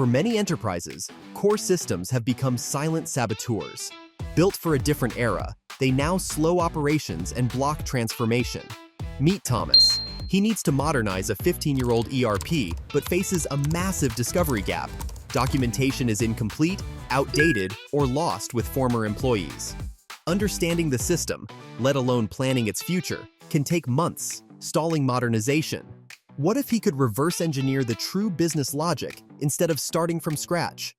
For many enterprises, core systems have become silent saboteurs. Built for a different era, they now slow operations and block transformation. Meet Thomas. He needs to modernize a 15-year-old ERP, but faces a massive discovery gap. Documentation is incomplete, outdated, or lost with former employees. Understanding the system, let alone planning its future, can take months, stalling modernization. What if he could reverse engineer the true business logic instead of starting from scratch?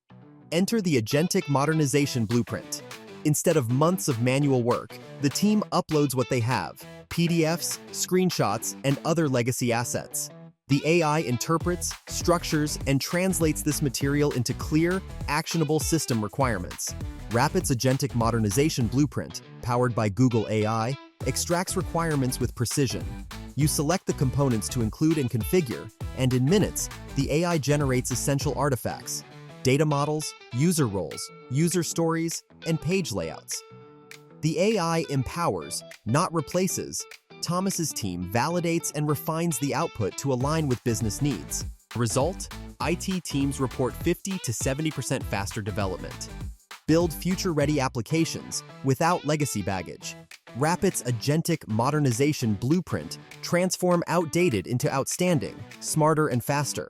Enter the Agentic Modernization Blueprint. Instead of months of manual work, the team uploads what they have: PDFs, screenshots, and other legacy assets. The AI interprets, structures, and translates this material into clear, actionable system requirements. Rapid's Agentic Modernization Blueprint, powered by Google AI, extracts requirements with precision. You select the components to include and configure, and in minutes, the AI generates essential artifacts: data models, user roles, user stories, and page layouts. The AI empowers, not replaces. Thomas's team validates and refines the output to align with business needs. Result: IT teams report 50 to 70% faster development. Build future-ready applications without legacy baggage. Rapid's Agentic Modernization Blueprint transform outdated into outstanding, smarter and faster.